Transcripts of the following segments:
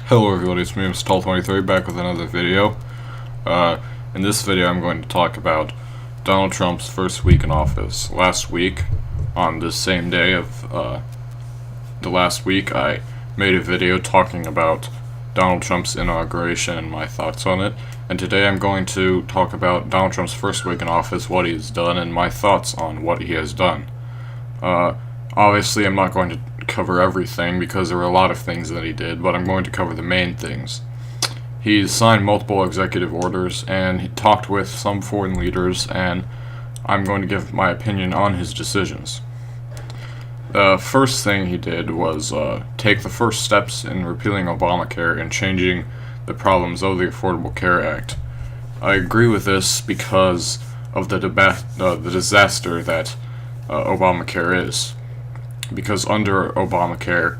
Hello everybody, it's me, Mr. Tall23, back with another video. In this video I'm going to talk about Donald Trump's first week in office. Last week, on the same day of the last week, I made a video talking about Donald Trump's inauguration and my thoughts on it. And today I'm going to talk about Donald Trump's first week in office, what he's done, and my thoughts on what he has done. Obviously I'm not going to cover everything because there were a lot of things that he did, but I'm going to cover the main things. He signed multiple executive orders and he talked with some foreign leaders, and I'm going to give my opinion on his decisions. The first thing he did was take the first steps in repealing Obamacare and changing the problems of the Affordable Care Act. I agree with this because of the disaster that Obamacare is. Because under Obamacare,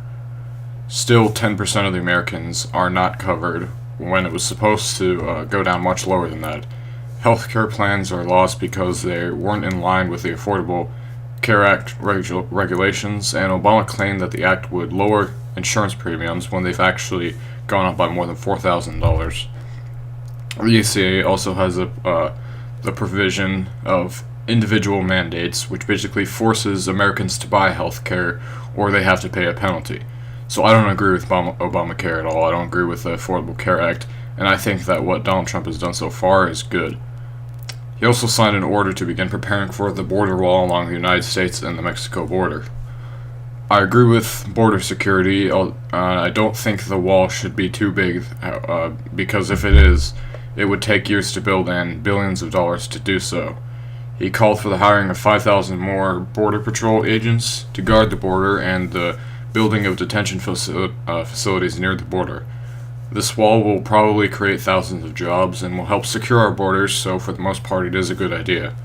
still 10% of the Americans are not covered when it was supposed to go down much lower than that. Healthcare plans are lost because they weren't in line with the Affordable Care Act regulations, and Obama claimed that the act would lower insurance premiums when they've actually gone up by more than $4,000. The ACA also has the provision of individual mandates, which basically forces Americans to buy health care or they have to pay a penalty. So I don't agree with Obamacare at all. I don't agree with the Affordable Care Act, and I think that what Donald Trump has done so far is good. He also signed an order to begin preparing for the border wall along the United States and the Mexico border. I agree with border security. I don't think the wall should be too big, because if it is, it would take years to build and billions of dollars to do so. He called for the hiring of 5,000 more Border Patrol agents to guard the border and the building of detention facilities near the border. This wall will probably create thousands of jobs and will help secure our borders, so for the most part it is a good idea.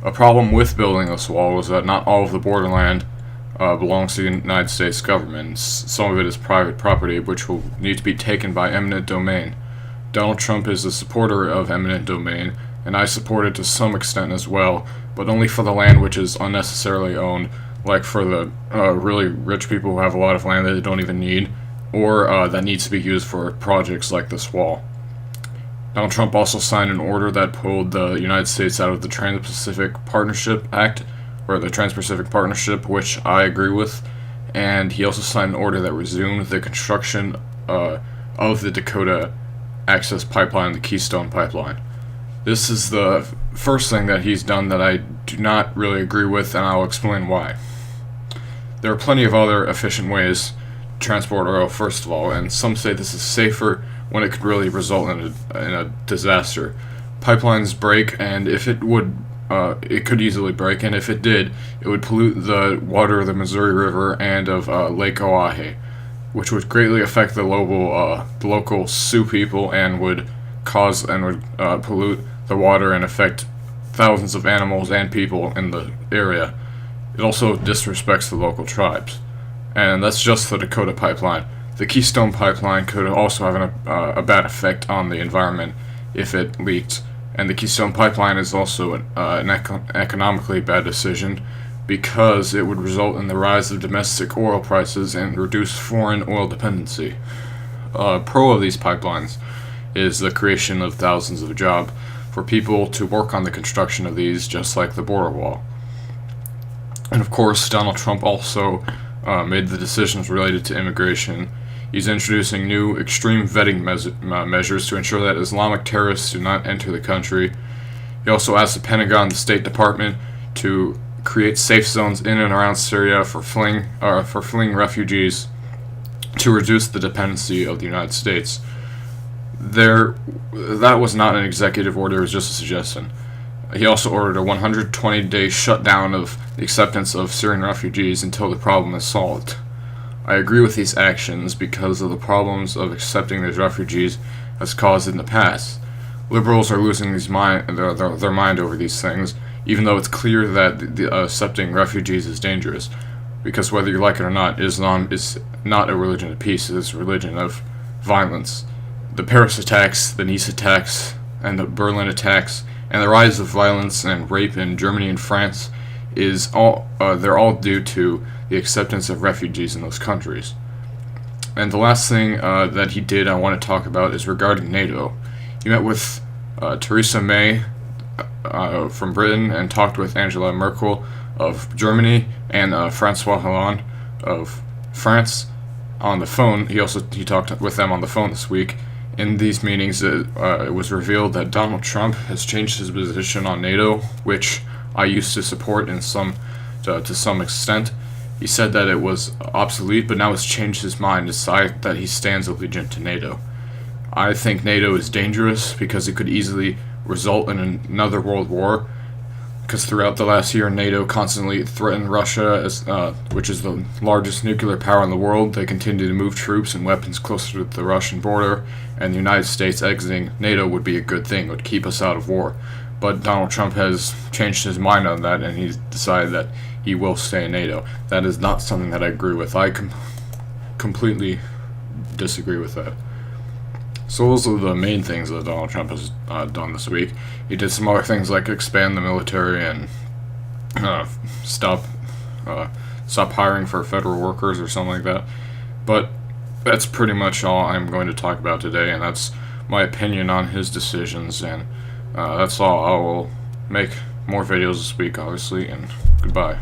A problem with building this wall is that not all of the borderland belongs to the United States government. Some of it is private property, which will need to be taken by eminent domain. Donald Trump is a supporter of eminent domain, and I support it to some extent as well, but only for the land which is unnecessarily owned, like for the really rich people who have a lot of land that they don't even need, or that needs to be used for projects like this wall. Donald Trump also signed an order that pulled the United States out of the Trans-Pacific Partnership Act, or the Trans-Pacific Partnership, which I agree with, and he also signed an order that resumed the construction of the Dakota Access Pipeline, the Keystone Pipeline. This is the first thing that he's done that I do not really agree with, and I'll explain why. There are plenty of other efficient ways to transport oil, first of all, and some say this is safer when it could really result in a disaster. Pipelines break, and if it would, it could easily break, and if it did, it would pollute the water of the Missouri River and of Lake Oahe, which would greatly affect the local Sioux people and would cause and would pollute the water and affect thousands of animals and people in the area. It also disrespects the local tribes. And that's just the Dakota Pipeline. The Keystone Pipeline could also have a bad effect on the environment if it leaked. And the Keystone Pipeline is also an economically bad decision because it would result in the rise of domestic oil prices and reduce foreign oil dependency. Pro of these pipelines is the creation of thousands of jobs for people to work on the construction of these, just like the border wall. And of course, Donald Trump also made the decisions related to immigration. He's introducing new extreme vetting measures to ensure that Islamic terrorists do not enter the country. He also asked the Pentagon and the State Department to create safe zones in and around Syria for fleeing refugees to reduce the dependency of the United States. That was not an executive order, it was just a suggestion. He also ordered a 120-day shutdown of the acceptance of Syrian refugees until the problem is solved. I agree with these actions because of the problems of accepting these refugees has caused in the past. Liberals are losing their mind over these things, even though it's clear that accepting refugees is dangerous. Because whether you like it or not, Islam is not a religion of peace, it is a religion of violence. The Paris attacks, the Nice attacks, and the Berlin attacks, and the rise of violence and rape in Germany and France they're all due to the acceptance of refugees in those countries. And the last thing that he did I want to talk about is regarding NATO. He met with Theresa May from Britain and talked with Angela Merkel of Germany and Francois Hollande of France on the phone. He talked with them on the phone this week. In these meetings, it was revealed that Donald Trump has changed his position on NATO, which I used to support to some extent. He said that it was obsolete, but now has changed his mind, decided that he stands allegiant to NATO. I think NATO is dangerous because it could easily result in another world war, because throughout the last year, NATO constantly threatened Russia, which is the largest nuclear power in the world. They continue to move troops and weapons closer to the Russian border, and the United States exiting NATO would be a good thing. It would keep us out of war. But Donald Trump has changed his mind on that, and he's decided that he will stay in NATO. That is not something that I agree with. I completely disagree with that. So those are the main things that Donald Trump has done this week. He did some other things like expand the military and stop hiring for federal workers or something like that. But that's pretty much all I'm going to talk about today, and that's my opinion on his decisions, and that's all. I will make more videos this week, obviously, and goodbye.